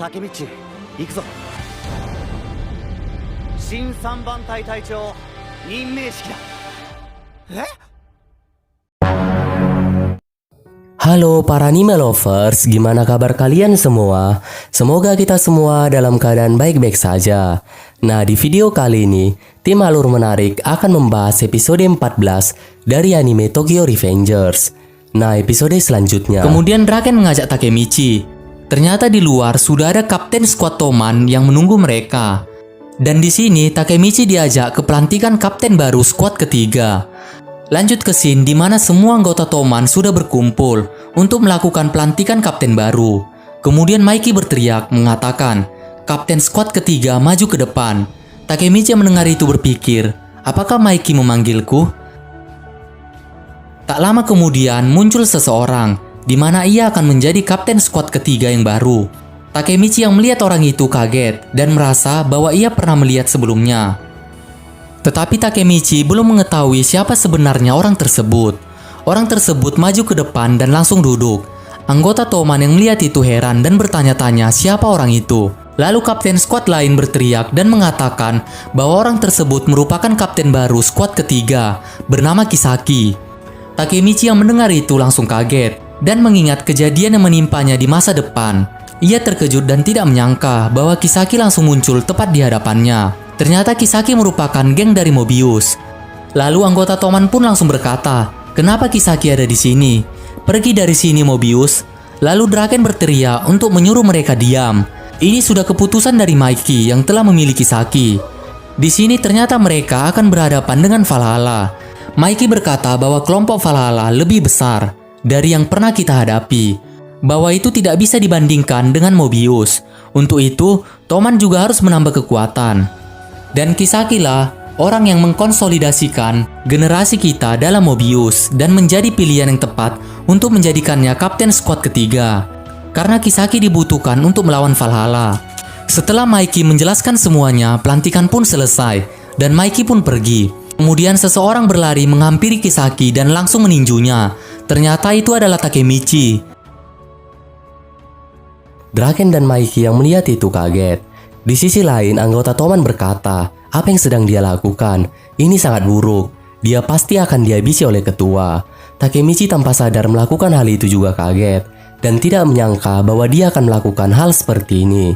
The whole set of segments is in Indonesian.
竹道行くぞ。新三番隊隊長任命式だ。え？ Halo para anime lovers, gimana kabar kalian semua? Semoga kita semua dalam keadaan baik-baik saja. Nah, di video kali ini, tim Alur Menarik akan membahas episode 14 dari anime Tokyo Revengers. Nah, episode selanjutnya. Kemudian Draken mengajak Takemichi. Ternyata di luar sudah ada Kapten Squad Toman yang menunggu mereka. Dan di sini Takemichi diajak ke pelantikan kapten baru squad ketiga. Lanjut ke scene di mana semua anggota Toman sudah berkumpul untuk melakukan pelantikan kapten baru. Kemudian Maiki berteriak mengatakan, "Kapten squad ketiga maju ke depan." Takemichi mendengar itu berpikir, apakah Maiki memanggilku? Tak lama kemudian muncul seseorang di mana ia akan menjadi kapten squad ketiga yang baru. Takemichi yang melihat orang itu kaget dan merasa bahwa ia pernah melihat sebelumnya. Tetapi Takemichi belum mengetahui siapa sebenarnya orang tersebut. Orang tersebut maju ke depan dan langsung duduk. Anggota Toman yang melihat itu heran dan bertanya-tanya siapa orang itu. Lalu kapten squad lain berteriak dan mengatakan bahwa orang tersebut merupakan kapten baru squad ketiga bernama Kisaki. Takemichi yang mendengar itu langsung kaget dan mengingat kejadian yang menimpanya di masa depan. Ia terkejut dan tidak menyangka bahwa Kisaki langsung muncul tepat di hadapannya. Ternyata Kisaki merupakan geng dari Mobius. Lalu anggota Toman pun langsung berkata, "Kenapa Kisaki ada di sini? Pergi dari sini Mobius." Lalu Draken berteriak untuk menyuruh mereka diam. Ini sudah keputusan dari Maiki yang telah memilih Kisaki. Di sini ternyata mereka akan berhadapan dengan Valhalla. Maiki berkata bahwa kelompok Valhalla lebih besar dari yang pernah kita hadapi. Bahwa itu tidak bisa dibandingkan dengan Mobius. Untuk itu, Toman juga harus menambah kekuatan. Dan Kisaki lah orang yang mengkonsolidasikan generasi kita dalam Mobius dan menjadi pilihan yang tepat untuk menjadikannya kapten squad ketiga. Karena Kisaki dibutuhkan untuk melawan Valhalla. Setelah Maiki menjelaskan semuanya, pelantikan pun selesai dan Maiki pun pergi. Kemudian seseorang berlari menghampiri Kisaki dan langsung meninjunya. Ternyata itu adalah Takemichi. Draken dan Maiki yang melihat itu kaget. Di sisi lain, anggota Toman berkata, apa yang sedang dia lakukan? Ini sangat buruk. Dia pasti akan dihabisi oleh ketua. Takemichi tanpa sadar melakukan hal itu juga kaget dan tidak menyangka bahwa dia akan melakukan hal seperti ini.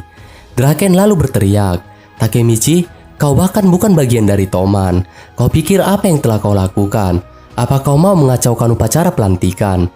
Draken lalu berteriak, "Takemichi, kau bahkan bukan bagian dari Toman. Kau pikir apa yang telah kau lakukan? Apa kau mau mengacaukan upacara pelantikan?"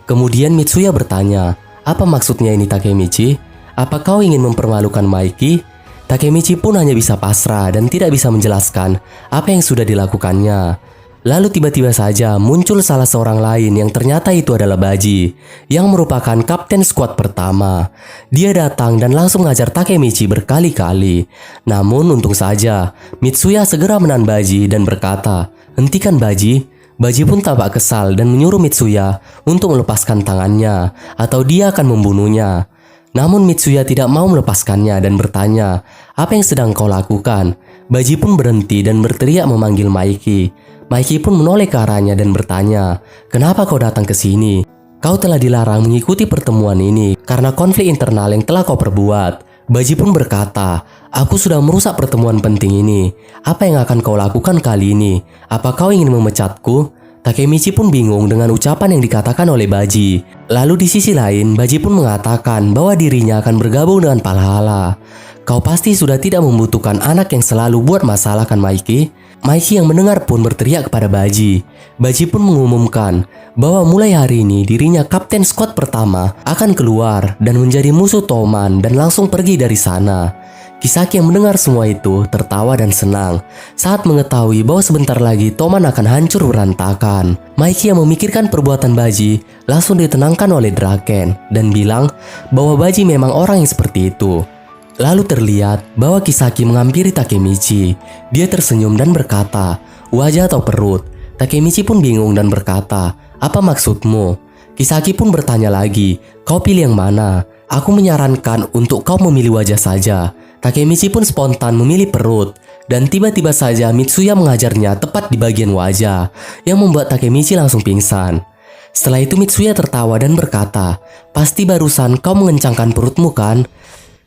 Kemudian Mitsuya bertanya, "Apa maksudnya ini Takemichi? Apa kau ingin mempermalukan Maiki?" Takemichi pun hanya bisa pasrah dan tidak bisa menjelaskan apa yang sudah dilakukannya. Lalu tiba-tiba saja muncul salah seorang lain yang ternyata itu adalah Baji, yang merupakan kapten squad pertama. Dia datang dan langsung mengajar Takemichi berkali-kali. Namun untung saja, Mitsuya segera menahan Baji dan berkata, "Hentikan Baji." Baji pun tampak kesal dan menyuruh Mitsuya untuk melepaskan tangannya atau dia akan membunuhnya. Namun Mitsuya tidak mau melepaskannya dan bertanya, "Apa yang sedang kau lakukan?" Baji pun berhenti dan berteriak memanggil Maiki. Maiki pun menoleh ke arahnya dan bertanya, "Kenapa kau datang ke sini? Kau telah dilarang mengikuti pertemuan ini karena konflik internal yang telah kau perbuat." Baji pun berkata, "Aku sudah merusak pertemuan penting ini. Apa yang akan kau lakukan kali ini? Apa kau ingin memecatku?" Takemichi pun bingung dengan ucapan yang dikatakan oleh Baji. Lalu di sisi lain, Baji pun mengatakan bahwa dirinya akan bergabung dengan Valhalla. "Kau pasti sudah tidak membutuhkan anak yang selalu buat masalah kan Maiki?" Maiki yang mendengar pun berteriak kepada Baji. Baji pun mengumumkan bahwa mulai hari ini dirinya kapten squad pertama akan keluar dan menjadi musuh Toman dan langsung pergi dari sana. Kisaki yang mendengar semua itu tertawa dan senang saat mengetahui bahwa sebentar lagi Toman akan hancur berantakan. Maiki yang memikirkan perbuatan Baji langsung ditenangkan oleh Draken dan bilang bahwa Baji memang orang yang seperti itu. Lalu terlihat bahwa Kisaki menghampiri Takemichi. Dia tersenyum dan berkata, "Wajah atau perut?" Takemichi pun bingung dan berkata, "Apa maksudmu?" Kisaki pun bertanya lagi, "Kau pilih yang mana? Aku menyarankan untuk kau memilih wajah saja." Takemichi pun spontan memilih perut dan tiba-tiba saja Mitsuya mengajarnya tepat di bagian wajah yang membuat Takemichi langsung pingsan. Setelah itu Mitsuya tertawa dan berkata, "Pasti barusan kau mengencangkan perutmu kan?"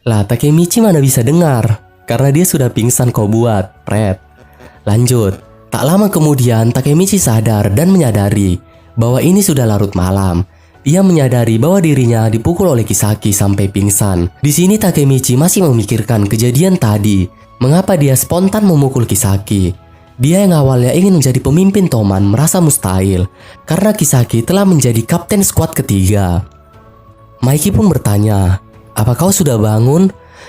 Lah Takemichi mana bisa dengar, karena dia sudah pingsan kau buat, Pret. Lanjut, tak lama kemudian Takemichi sadar dan menyadari bahwa ini sudah larut malam. Ia menyadari bahwa dirinya dipukul oleh Kisaki sampai pingsan. Di sini Takemichi masih memikirkan kejadian tadi. Mengapa dia spontan memukul Kisaki? Dia yang awalnya ingin menjadi pemimpin Toman merasa mustahil karena Kisaki telah menjadi kapten skuad ketiga. Maiki pun bertanya, "Apa kau sudah bangun?"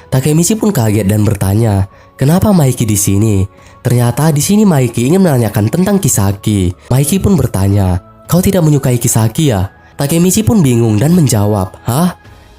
Takemichi pun kaget dan bertanya, "Kenapa Maiki di sini?" Ternyata di sini Maiki ingin menanyakan tentang Kisaki. Maiki pun bertanya, "Kau tidak menyukai Kisaki ya?" Takemichi pun bingung dan menjawab, "Hah?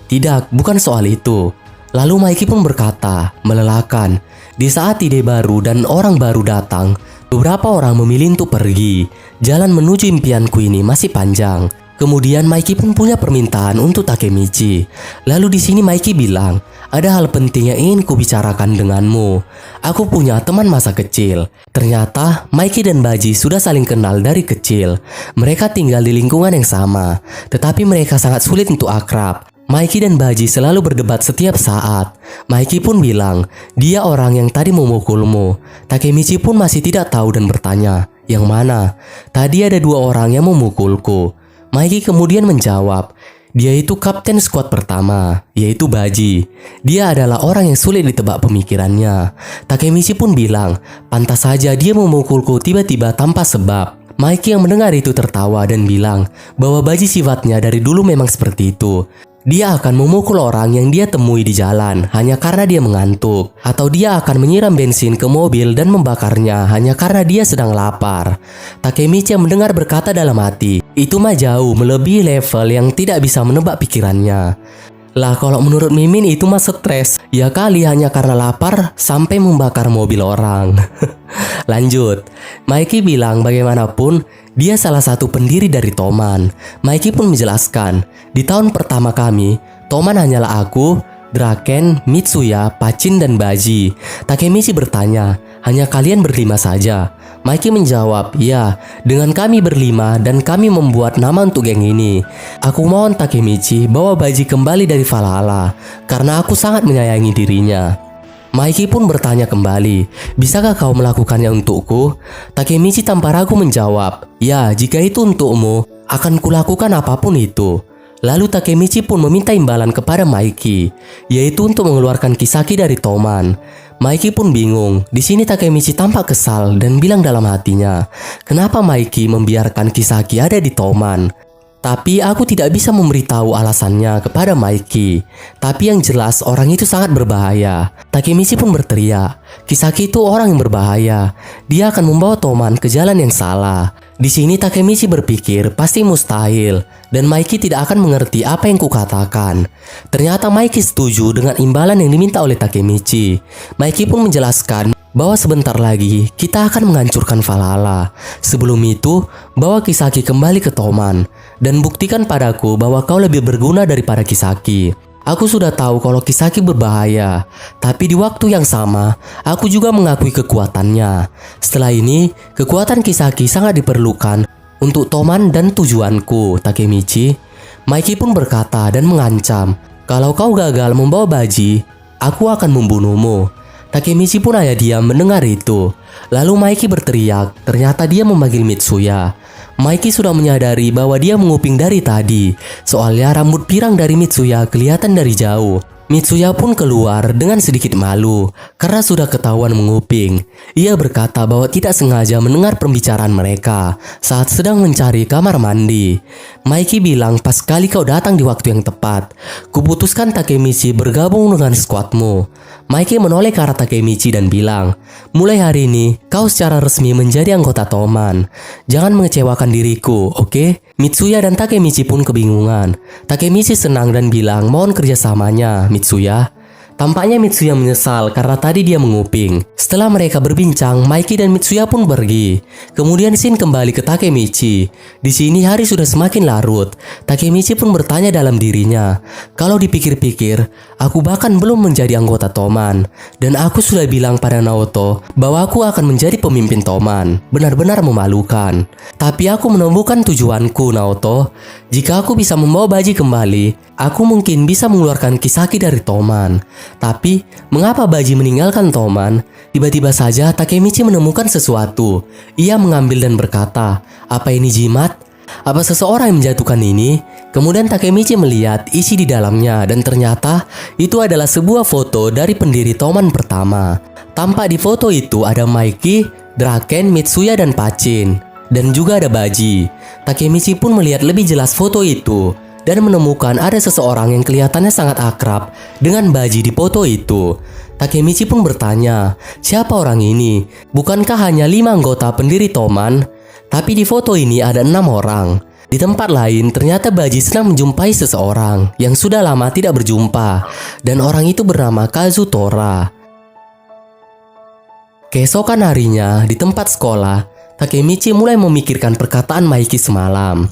Tidak, bukan soal itu." Lalu Maiki pun berkata, melelahkan, di saat ide baru dan orang baru datang, beberapa orang memilih untuk pergi. Jalan menuju impianku ini masih panjang. Kemudian Maiki pun punya permintaan untuk Takemichi. Lalu di sini Maiki bilang, "Ada hal penting yang ingin kubicarakan denganmu. Aku punya teman masa kecil." Ternyata Maiki dan Baji sudah saling kenal dari kecil. Mereka tinggal di lingkungan yang sama, tetapi mereka sangat sulit untuk akrab. Maiki dan Baji selalu berdebat setiap saat. Maiki pun bilang, dia orang yang tadi memukulmu. Takemichi pun masih tidak tahu dan bertanya, "Yang mana?" "Tadi ada 2 orang yang memukulku." Maiki kemudian menjawab, dia itu kapten skuad pertama, yaitu Baji. Dia adalah orang yang sulit ditebak pemikirannya. Takemichi pun bilang, pantas saja dia memukulku tiba-tiba tanpa sebab. Maiki yang mendengar itu tertawa dan bilang bahwa Baji sifatnya dari dulu memang seperti itu. Dia akan memukul orang yang dia temui di jalan hanya karena dia mengantuk, atau dia akan menyiram bensin ke mobil dan membakarnya hanya karena dia sedang lapar. Takemichi yang mendengar berkata dalam hati, itu mah jauh melebihi level yang tidak bisa menebak pikirannya. Lah kalau menurut Mimin itu mah stres, ya kali hanya karena lapar sampai membakar mobil orang. Lanjut, Maiki bilang bagaimanapun dia salah satu pendiri dari Toman. Maiki pun menjelaskan, di tahun pertama kami, Toman hanyalah aku, Draken, Mitsuya, Pachin, dan Baji. Takemichi bertanya, hanya kalian berlima saja? Maiki menjawab, ya, dengan kami berlima dan kami membuat nama untuk geng ini. Aku mohon Takemichi bawa Baji kembali dari Valhalla, karena aku sangat menyayangi dirinya. Maiki pun bertanya kembali, bisakah kau melakukannya untukku? Takemichi tanpa ragu menjawab, ya, jika itu untukmu, akan kulakukan apapun itu. Lalu Takemichi pun meminta imbalan kepada Maiki, yaitu untuk mengeluarkan Kisaki dari Toman. Maiki pun bingung. Di sini Takemichi tampak kesal dan bilang dalam hatinya, kenapa Maiki membiarkan Kisaki ada di Toman? Tapi aku tidak bisa memberitahu alasannya kepada Maiki. Tapi yang jelas orang itu sangat berbahaya. Takemichi pun berteriak, Kisaki itu orang yang berbahaya. Dia akan membawa Toman ke jalan yang salah. Di sini Takemichi berpikir pasti mustahil dan Maiki tidak akan mengerti apa yang kukatakan. Ternyata Maiki setuju dengan imbalan yang diminta oleh Takemichi. Maiki pun menjelaskan bahwa sebentar lagi kita akan menghancurkan Valhalla. Sebelum itu, bawa Kisaki kembali ke Toman dan buktikan padaku bahwa kau lebih berguna daripada Kisaki. Aku sudah tahu kalau Kisaki berbahaya, tapi di waktu yang sama, aku juga mengakui kekuatannya. Setelah ini, kekuatan Kisaki sangat diperlukan untuk Toman dan tujuanku, Takemichi. Maiki pun berkata dan mengancam, kalau kau gagal membawa Baji, aku akan membunuhmu. Takemichi pun hanya diam mendengar itu. Lalu Maiki berteriak, ternyata dia memanggil Mitsuya. Maiki sudah menyadari bahwa dia menguping dari tadi, soalnya rambut pirang dari Mitsuya kelihatan dari jauh. Mitsuya pun keluar dengan sedikit malu karena sudah ketahuan menguping. Ia berkata bahwa tidak sengaja mendengar pembicaraan mereka saat sedang mencari kamar mandi. Maiki bilang, pas kali kau datang di waktu yang tepat. Kuputuskan Takemichi bergabung dengan skuadmu. Maiki menoleh ke arah Takemichi dan bilang, mulai hari ini kau secara resmi menjadi anggota Toman. Jangan mengecewakan diriku, oke? Mitsuya dan Takemichi pun kebingungan. Takemichi senang dan bilang mohon kerjasamanya, Mitsuya. Tampaknya Mitsuya menyesal karena tadi dia menguping. Setelah mereka berbincang, Maiki dan Mitsuya pun pergi. Kemudian Shin kembali ke Takemichi. Di sini hari sudah semakin larut. Takemichi pun bertanya dalam dirinya, kalau dipikir-pikir, aku bahkan belum menjadi anggota Toman. Dan aku sudah bilang pada Naoto bahwa aku akan menjadi pemimpin Toman. Benar-benar memalukan. Tapi aku menemukan tujuanku, Naoto. Jika aku bisa membawa Baji kembali, aku mungkin bisa mengeluarkan Kisaki dari Toman. Tapi, mengapa Baji meninggalkan Toman? Tiba-tiba saja Takemichi menemukan sesuatu. Ia mengambil dan berkata, apa ini jimat? Apa seseorang yang menjatuhkan ini? Kemudian Takemichi melihat isi di dalamnya dan ternyata itu adalah sebuah foto dari pendiri Toman pertama. Tampak di foto itu ada Maiki, Draken, Mitsuya, dan Pachin. Dan juga ada Baji. Takemichi pun melihat lebih jelas foto itu dan menemukan ada seseorang yang kelihatannya sangat akrab dengan Baji di foto itu. Takemichi pun bertanya, siapa orang ini? Bukankah hanya 5 anggota pendiri Toman? Tapi di foto ini ada 6 orang. Di tempat lain ternyata Baji sedang menjumpai seseorang yang sudah lama tidak berjumpa. Dan orang itu bernama Kazutora. Keesokan harinya di tempat sekolah, Takemichi mulai memikirkan perkataan Maiki semalam.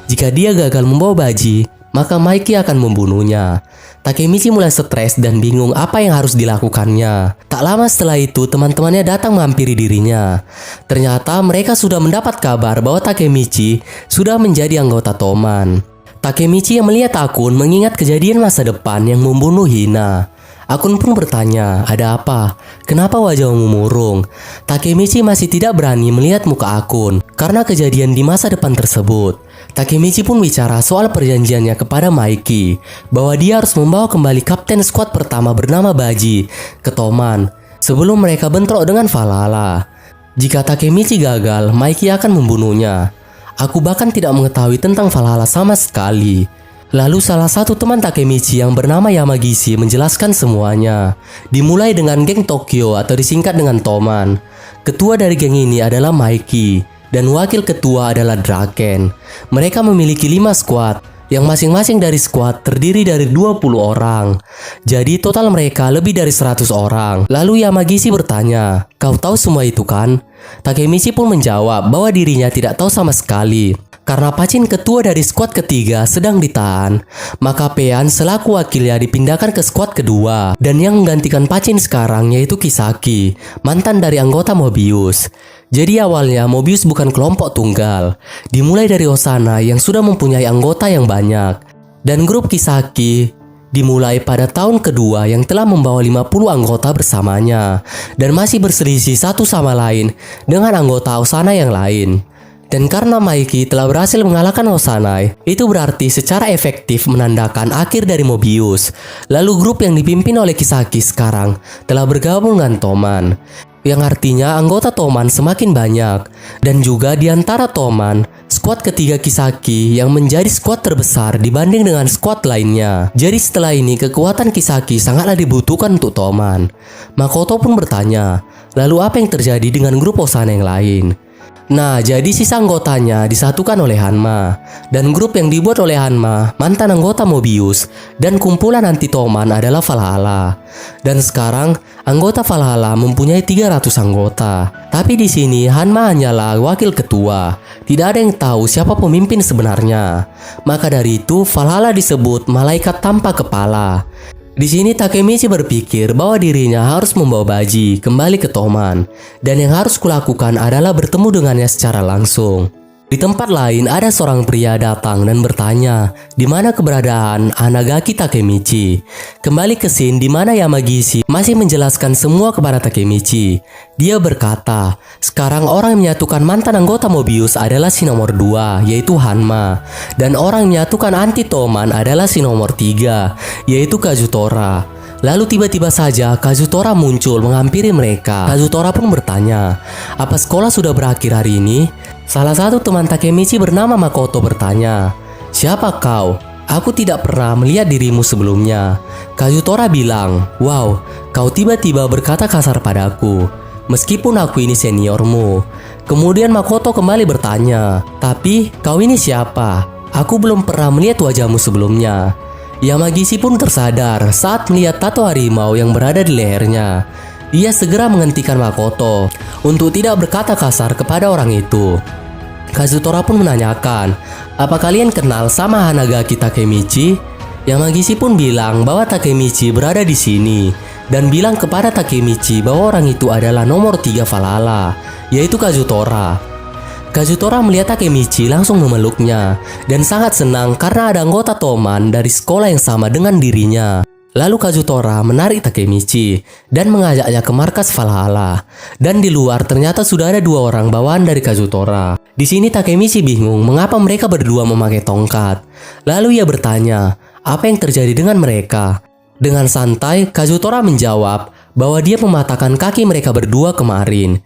Jika dia gagal membawa Baji, maka Maiki akan membunuhnya. Takemichi mulai stres dan bingung apa yang harus dilakukannya. Tak lama setelah itu, teman-temannya datang menghampiri dirinya. Ternyata mereka sudah mendapat kabar bahwa Takemichi sudah menjadi anggota Toman. Takemichi yang melihat akun mengingat kejadian masa depan yang membunuh Hina. Akun pun bertanya, ada apa? Kenapa wajahmu murung? Takemichi masih tidak berani melihat muka akun karena kejadian di masa depan tersebut. Takemichi pun bicara soal perjanjiannya kepada Maiki bahwa dia harus membawa kembali kapten skuad pertama bernama Baji ke Toman sebelum mereka bentrok dengan Valhalla. Jika Takemichi gagal, Maiki akan membunuhnya. Aku bahkan tidak mengetahui tentang Valhalla sama sekali. Lalu salah satu teman Takemichi yang bernama Yamagishi menjelaskan semuanya. Dimulai dengan geng Tokyo atau disingkat dengan Toman. Ketua dari geng ini adalah Maiki dan wakil ketua adalah Draken. Mereka memiliki 5 skuad yang masing-masing dari skuad terdiri dari 20 orang. Jadi total mereka lebih dari 100 orang. Lalu Yamagishi bertanya, kau tahu semua itu kan? Takemichi pun menjawab bahwa dirinya tidak tahu sama sekali. Karena Pachin ketua dari skuad ketiga sedang ditahan, maka Pean selaku wakilnya dipindahkan ke skuad kedua. Dan yang menggantikan Pachin sekarang yaitu Kisaki, mantan dari anggota Mobius. Jadi awalnya Mobius bukan kelompok tunggal. Dimulai dari Osana yang sudah mempunyai anggota yang banyak. Dan grup Kisaki dimulai pada tahun kedua yang telah membawa 50 anggota bersamanya. Dan masih berselisih satu sama lain dengan anggota Osana yang lain. Dan karena Maiki telah berhasil mengalahkan Osanai, itu berarti secara efektif menandakan akhir dari Mobius. Lalu grup yang dipimpin oleh Kisaki sekarang telah bergabung dengan Toman, yang artinya anggota Toman semakin banyak. Dan juga di antara Toman, skuad ketiga Kisaki yang menjadi skuad terbesar dibanding dengan skuad lainnya. Jadi setelah ini kekuatan Kisaki sangatlah dibutuhkan untuk Toman. Makoto pun bertanya, lalu apa yang terjadi dengan grup Osana yang lain? Nah, jadi sisa anggotanya disatukan oleh Hanma. Dan grup yang dibuat oleh Hanma, mantan anggota Mobius, dan kumpulan anti Toman adalah Valhalla. Dan sekarang, anggota Valhalla mempunyai 300 anggota. Tapi di sini Hanma hanyalah wakil ketua. Tidak ada yang tahu siapa pemimpin sebenarnya. Maka dari itu, Valhalla disebut malaikat tanpa kepala. Di sini Takemichi berpikir bahwa dirinya harus membawa Baji kembali ke Toman, dan yang harus kulakukan adalah bertemu dengannya secara langsung. Di tempat lain ada seorang pria datang dan bertanya, di mana keberadaan Anagaki Takemichi. Kembali ke scene di mana Yamagishi masih menjelaskan semua kepada Takemichi. Dia berkata, sekarang orang yang menyatukan mantan anggota Mobius adalah si nomor 2, yaitu Hanma. Dan orang yang menyatukan anti Toman adalah si nomor 3, yaitu Kazutora. Lalu tiba-tiba saja Kazutora muncul menghampiri mereka. Kazutora pun bertanya, apa sekolah sudah berakhir hari ini? Salah satu teman Takemichi bernama Makoto bertanya, siapa kau? Aku tidak pernah melihat dirimu sebelumnya. Kazutora bilang, wow, kau tiba-tiba berkata kasar padaku, meskipun aku ini seniormu. Kemudian Makoto kembali bertanya, tapi kau ini siapa? Aku belum pernah melihat wajahmu sebelumnya. Yamagisi pun tersadar saat melihat tato harimau yang berada di lehernya. Ia segera menghentikan Makoto untuk tidak berkata kasar kepada orang itu. Kazutora pun menanyakan, "Apa kalian kenal sama Hanagaki Takemichi?" Yamagisi pun bilang bahwa Takemichi berada di sini dan bilang kepada Takemichi bahwa orang itu adalah nomor 3 Valhalla, yaitu Kazutora. Kazutora melihat Takemichi langsung memeluknya dan sangat senang karena ada anggota Toman dari sekolah yang sama dengan dirinya. Lalu Kazutora menarik Takemichi dan mengajaknya ke markas Valhalla. Dan di luar ternyata sudah ada 2 orang bawaan dari Kazutora. Di sini Takemichi bingung mengapa mereka berdua memakai tongkat. Lalu ia bertanya, apa yang terjadi dengan mereka? Dengan santai, Kazutora menjawab bahwa dia mematahkan kaki mereka berdua kemarin.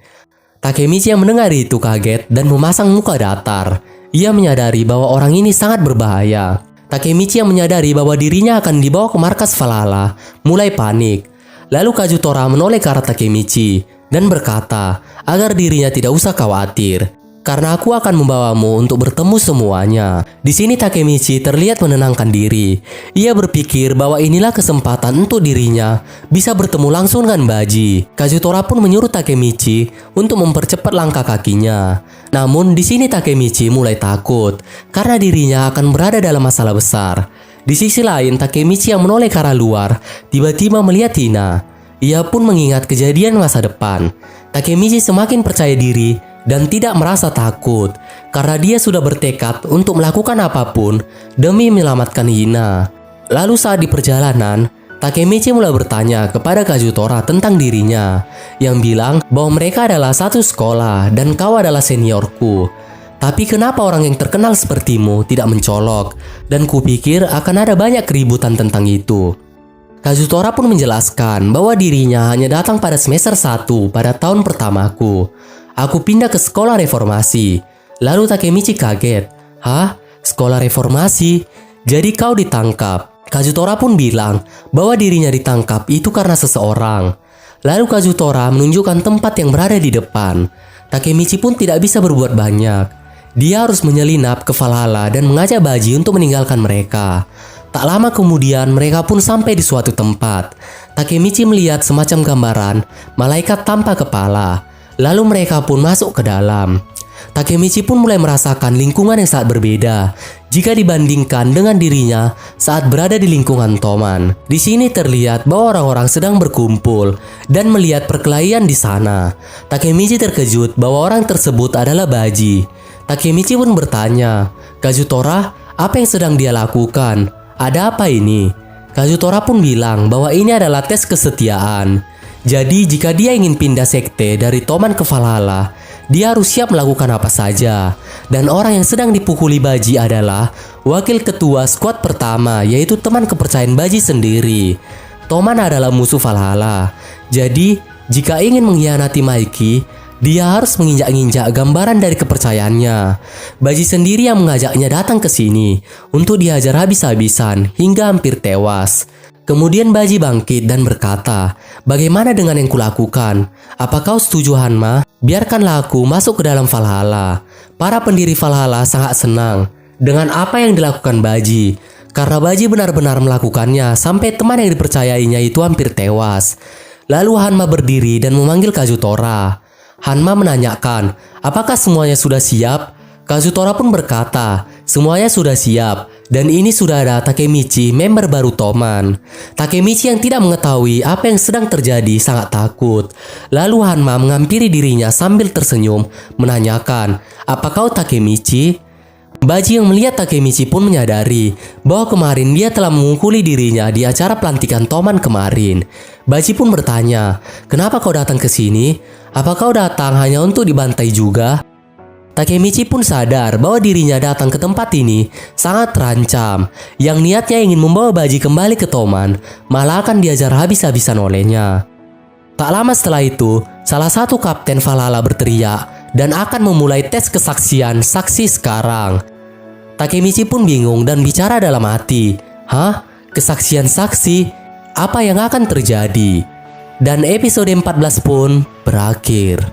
Takemichi yang mendengar itu kaget dan memasang muka datar. Ia menyadari bahwa orang ini sangat berbahaya. Takemichi yang menyadari bahwa dirinya akan dibawa ke markas Valhalla mulai panik. Lalu Kazutora menoleh ke arah Takemichi dan berkata agar dirinya tidak usah khawatir, karena aku akan membawamu untuk bertemu semuanya. Di sini Takemichi terlihat menenangkan diri. Ia berpikir bahwa inilah kesempatan untuk dirinya bisa bertemu langsung dengan Baji. Kazutora pun menyuruh Takemichi untuk mempercepat langkah kakinya. Namun di sini Takemichi mulai takut karena dirinya akan berada dalam masalah besar. Di sisi lain, Takemichi yang menoleh ke arah luar tiba-tiba melihat Hina. Ia pun mengingat kejadian masa depan. Takemichi semakin percaya diri dan tidak merasa takut karena dia sudah bertekad untuk melakukan apapun demi menyelamatkan Hina. Lalu saat di perjalanan, Takemichi mulai bertanya kepada Kazutora tentang dirinya, yang bilang bahwa mereka adalah satu sekolah dan kau adalah seniorku. Tapi kenapa orang yang terkenal sepertimu tidak mencolok? Dan kupikir akan ada banyak keributan tentang itu. Kazutora pun menjelaskan bahwa dirinya hanya datang pada semester 1 pada tahun pertamaku. Aku pindah ke sekolah reformasi. Lalu Takemichi kaget. Hah? Sekolah reformasi? Jadi kau ditangkap? Kazutora pun bilang bahwa dirinya ditangkap itu karena seseorang. Lalu Kazutora menunjukkan tempat yang berada di depan. Takemichi pun tidak bisa berbuat banyak. Dia harus menyelinap ke Valhalla dan mengajak Baji untuk meninggalkan mereka. Tak lama kemudian mereka pun sampai di suatu tempat. Takemichi melihat semacam gambaran malaikat tanpa kepala. Lalu mereka pun masuk ke dalam. Takemichi pun mulai merasakan lingkungan yang sangat berbeda jika dibandingkan dengan dirinya saat berada di lingkungan Toman. Di sini terlihat bahwa orang-orang sedang berkumpul dan melihat perkelahian di sana. Takemichi terkejut bahwa orang tersebut adalah Baji. Takemichi pun bertanya, "Kazutora, apa yang sedang dia lakukan? Ada apa ini?" Kazutora pun bilang bahwa ini adalah tes kesetiaan. Jadi jika dia ingin pindah sekte dari Toman ke Valhalla, dia harus siap melakukan apa saja. Dan orang yang sedang dipukuli Baji adalah wakil ketua skuad pertama, yaitu teman kepercayaan Baji sendiri. Toman adalah musuh Valhalla. Jadi jika ingin mengkhianati Maiki, dia harus menginjak-injak gambaran dari kepercayaannya. Baji sendiri yang mengajaknya datang ke sini untuk dihajar habis-habisan hingga hampir tewas. Kemudian Baji bangkit dan berkata, "Bagaimana dengan yang kulakukan? Apa kau setuju, Hanma? Biarkanlah aku masuk ke dalam Valhalla." Para pendiri Valhalla sangat senang dengan apa yang dilakukan Baji, karena Baji benar-benar melakukannya sampai teman yang dipercayainya itu hampir tewas. Lalu Hanma berdiri dan memanggil Kazutora. Hanma menanyakan, apakah semuanya sudah siap? Kazutora pun berkata, semuanya sudah siap, dan ini sudah ada Takemichi, member baru Toman. Takemichi yang tidak mengetahui apa yang sedang terjadi sangat takut. Lalu Hanma menghampiri dirinya sambil tersenyum, menanyakan, "Apa kau Takemichi?" Baji yang melihat Takemichi pun menyadari bahwa kemarin dia telah memukuli dirinya di acara pelantikan Toman kemarin. Baji pun bertanya, "Kenapa kau datang ke sini? Apa kau datang hanya untuk dibantai juga?" Takemichi pun sadar bahwa dirinya datang ke tempat ini sangat terancam. Yang niatnya ingin membawa Baji kembali ke Toman, malah akan diajar habis-habisan olehnya. Tak lama setelah itu, salah satu kapten Valhalla berteriak dan akan memulai tes kesaksian saksi sekarang. Takemichi pun bingung dan bicara dalam hati, "Hah? Kesaksian saksi? Apa yang akan terjadi?" Dan episode 14 pun berakhir.